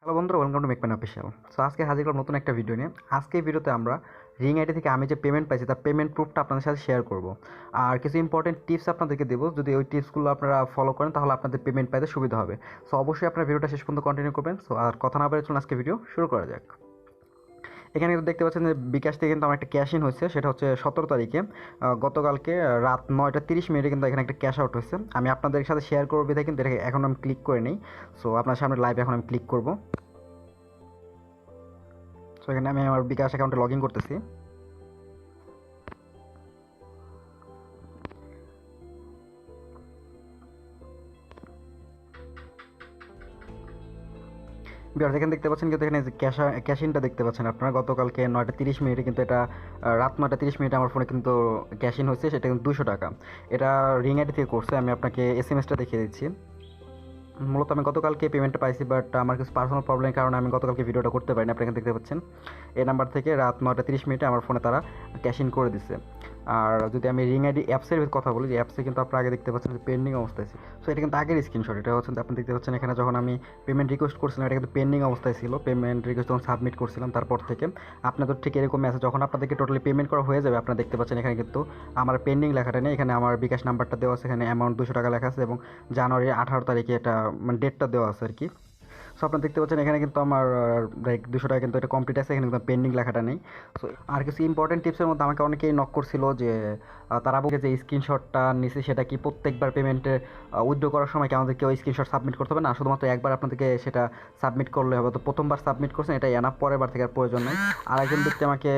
Hello বন্ধুরা, welcome to মেকম্যান official. So আজকে হাজির করলাম নতুন একটা ভিডিও নিয়ে। আজকে এই ভিডিওতে আমরা রিং আইডি থেকে আমি যে পেমেন্ট পাইছি তার পেমেন্ট প্রুফটা আপনাদের সাথে শেয়ার করব। আর কিছু ইম্পর্টেন্ট টিপস আপনাদেরকে দেবো, যদি ওই টিপসগুলো আপনারা ফলো করেন তাহলে আপনাদের পেমেন্ট পাইতে সুবিধা হবে। সো অবশ্যই আপনার ভিডিওটা শেষ পর্যন্ত কন্টিনিউ করবেন। সো আর কথা না বলে চলুন আজকে ভিডিও শুরু করা যাক। এখানে কিন্তু দেখতে পাচ্ছেন যে বিকাশ থেকে কিন্তু আমার একটা ক্যাশ ইন হয়েছে, সেটা হচ্ছে 17 তারিখে গতকালকে রাত 9টা 30 মিনিটে কিন্তু এখানে একটা ক্যাশ আউট হয়েছে। আমি আপনাদের সাথে শেয়ার করবো বিধায় কিন্তু এটা এখন আমি ক্লিক করে নিই। সো আপনার সামনে লাইভ এখন আমি ক্লিক করবো। সো এখানে আমি আমার বিকাশ অ্যাকাউন্টে লগ ইন করতেছি। বিহার এখানে দেখতে পাচ্ছেন, কিন্তু এখানে ক্যাশ ইনটা দেখতে পাচ্ছেন আপনারা। গতকালকে 9টা 30 মিনিটে কিন্তু এটা রাত 9টা 30 মিনিটে আমার ফোনে কিন্তু ক্যাশ ইন হয়েছে, সেটা কিন্তু 200 টাকা। এটা রিং আইডি থেকে করছে। আমি আপনাকে এসএমএসটা দেখিয়ে দিচ্ছি। মূলত আমি গতকালকে পেমেন্টটা পাইছি, বাট আমার কিছু পার্সোনাল প্রবলেমের কারণে আমি গতকালকে ভিডিওটা করতে পারিনি। আপনি এখানে দেখতে পাচ্ছেন এই নাম্বার থেকে রাত 9টা 30 মিনিটে আমার ফোনে তারা ক্যাশ ইন করে দিচ্ছে। আর যদি আমি রিং আইডি অ্যাপসের কথা বলি, যে অ্যাপসে কিন্তু আপনারা আগে দেখতে পাচ্ছেন যে পেন্ডিং অবস্থায় ছিল। সো এটা কিন্তু আগের স্ক্রিনশট। এটা হচ্ছে আপনি দেখতে পাচ্ছেন এখানে যখন আমি পেমেন্ট রিকোয়েস্ট করছিলাম এটা কিন্তু পেন্ডিং অবস্থায় ছিল। পেমেন্ট রিকোয়েস্ট যখন সাবমিট করছিলাম তারপর থেকে আপনাদের ঠিক এরকম মেসেজ যখন আপনাদেরকে টোটালি পেমেন্ট করা হয়ে যাবে, আপনারা দেখতে পাচ্ছেন এখানে কিন্তু আমার পেন্ডিং লেখাটা নেই। এখানে আমার বিকাশ নাম্বারটা দেওয়া আছে, এখানে অ্যামাউন্ট 200 টাকা লেখা আছে এবং জানুয়ারি 18 তারিখে এটা মানে ডেটটা দেওয়া আছে আর কি। সো আপনারা দেখতে পাচ্ছেন এখানে কিন্তু আমার লাইক 200 টাকা কিন্তু এটা কমপ্লিট আছে, এখানে কিন্তু পেন্ডিং লেখাটা নেই। সো আর কিছু ইম্পর্টেন্ট টিপসের মধ্যে আমাকে অনেকেই নক করছিল যে তারা বলে যে স্ক্রিনশটটা নিচে সেটা কি প্রত্যেকবার পেমেন্টে উইথড্র করার সময় কি আমাদেরকে ওই স্ক্রিনশট সাবমিট করতে হবে? না, শুধুমাত্র একবার আপনাদেরকে সেটা সাবমিট করলে হবে। তো প্রথমবার সাবমিট করছেন এটা এনাফ, পরের বার থেকে আর প্রয়োজন নেই। আর একজন ব্যক্তি আমাকে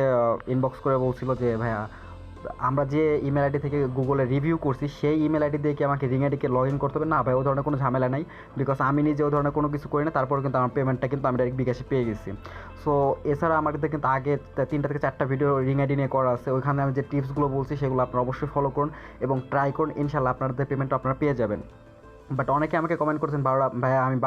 ইনবক্স করে বলছিল যে ভাইয়া, আমরা যে ইমেল আইডি থেকে গুগলে রিভিউ করছি সেই ইমেল আইডি দিয়ে কি আমাকে রিং আইডিকে লগ ইন করতে হবে? না ভাই, ও ধরনের কোনো ঝামেলা নাই, বিকজ আমি নিজে ও ধরনের কোনো কিছু করি না, তারপর কিন্তু আমার পেমেন্টটা কিন্তু আমি ডাইরেক্ট বিকাশে পেয়ে গেছি। সো এছাড়া আমার কিন্তু আগে 3টা থেকে 4টা ভিডিও রিং আইডি নিয়ে করা আছে, ওইখানে আমি যে টিপসগুলো বলছি সেগুলো আপনারা অবশ্যই ফলো করুন এবং ট্রাই করুন। ইনশাল্লাহ আপনাদের পেমেন্টটা আপনারা পেয়ে যাবেন। বাট অনেকে আমাকে কমেন্ট করছেন, ভাইয়া আমি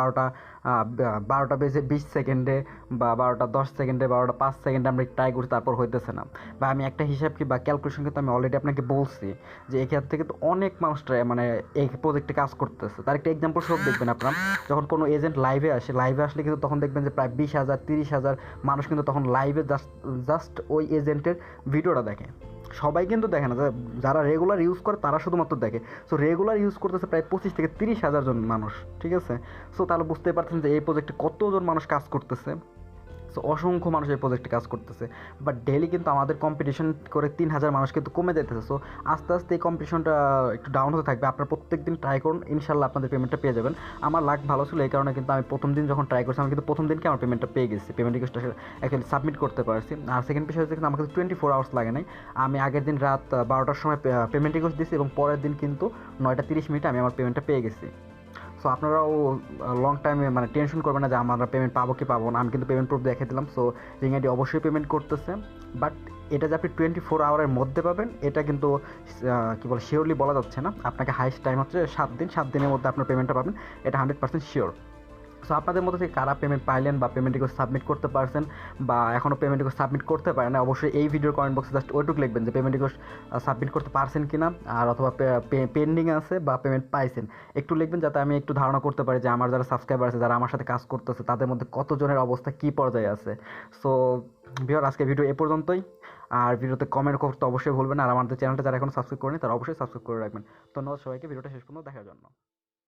12টা বেজে 20 সেকেন্ডে বা 12টা 10 সেকেন্ডে 12টা 5 সেকেন্ডে আমরা ট্রাই করছি, তারপর হইতেছে না। বা আমি একটা হিসাব কি বা ক্যালকুলেশন কিন্তু আমি অলরেডি আপনাকে বলছি যে এক্ষেত্রে কিন্তু অনেক মানুষ মানে এই প্রজেক্টে কাজ করতেছে। তার একটা এক্সাম্পল সব দেখবেন আপনারা, যখন কোনো এজেন্ট লাইভে আসলে কিন্তু তখন দেখবেন যে প্রায় 20,000 30,000 মানুষ কিন্তু তখন লাইভে জাস্ট ওই এজেন্টের ভিডিওটা দেখে। সবাই কিন্তু দেখে না, যারা রেগুলার ইউজ করে তারা শুধুমাত্র দেখে। সো রেগুলার ইউজ করতেছে প্রায় 25 থেকে 30 হাজার জন মানুষ, ঠিক আছে? সো তাহলে বুঝতে পারছেন যে এই প্রজেক্টে কতজন মানুষ কাজ করতেছে। সো অসংখ্য মানুষ এই প্রজেক্টে কাজ করতেছে, বাট ডেলি কিন্তু আমাদের কম্পিটিশন করে 3,000 মানুষ কিন্তু কমে যাইতেছে। সো আস্তে আস্তে এই কম্পিটিশনটা একটু ডাউন হতে থাকবে। আপনারা প্রত্যেক দিন ট্রাই করুন, ইনশাল্লাহ আপনাদের পেমেন্টটা পেয়ে যাবেন। আমার লাক ভালো ছিল, এই কারণে কিন্তু আমি প্রথম দিন যখন ট্রাই করছি আমি কিন্তু প্রথম দিনকে আমার পেমেন্টটা পেয়ে গেছি, পেমেন্ট রিকোয়েস্টটা অ্যাকচুয়ালি সাবমিট করতে পারছি। আর সেকেন্ড বিষয় হচ্ছে কিন্তু আমাকে 24 আওয়ার্স লাগে নাই। আমি আগের দিন রাত 12টার সময় পেমেন্ট রিকোয়েস্ট দিয়েছি এবং পরের দিন কিন্তু 9টা 30 মিনিটে আমি আমার পেমেন্টটা পেয়ে গেছি। সো আপনারাও লং টাইমে মানে টেনশন করবেন না যে আমরা পেমেন্ট পাবো কি পাবো না। আমি কিন্তু পেমেন্ট প্রুফ দেখে দিলাম। সো রিং আইডি অবশ্যই পেমেন্ট করতেছে, বাট এটা যে আপনি 24 আওয়ারের মধ্যে পাবেন এটা কিন্তু কী বলে শিওরলি বলা যাচ্ছে না। আপনাকে হাইস্ট টাইম হচ্ছে 7 দিন, 7 দিনের মধ্যে আপনার পেমেন্টটা পাবেন, এটা 100% শিওর। সো আপনাদের মধ্যে থেকে কারা পেমেন্ট পাইলেন বা পেমেন্ট রিকোয়েস্ট সাবমিট করতে পারছেন বা এখনও পেমেন্ট রিকোয়েস্ট সাবমিট করতে পারেন না, অবশ্যই এই ভিডিওর কমেন্ট বক্সে জাস্ট ওইটুকু লিখবেন যে পেমেন্ট রিকোয়েস্ট সাবমিট করতে পারছেন কি না, আর অথবা পেন্ডিং আছে বা পেমেন্ট পাইছেন একটু লিখবেন, যাতে আমি একটু ধারণা করতে পারি যে আমার যারা সাবস্ক্রাইবার আছে, যারা আমার সাথে কাজ করতেছে, তাদের মধ্যে কতজনের অবস্থা কী পর্যায়ে আছে। সো ভিউয়ার, আজকে ভিডিও এ পর্যন্তই। আর ভিডিওতে কমেন্ট করতে অবশ্যই ভুলবেন। আর আমাদের চ্যানেলটা যারা এখন সাবস্ক্রাইব করেনি তারা অবশ্যই সাবস্ক্রাইব করে রাখবেন। ধন্যবাদ সবাইকে ভিডিওটা শেষ পর্যন্ত দেখার জন্য।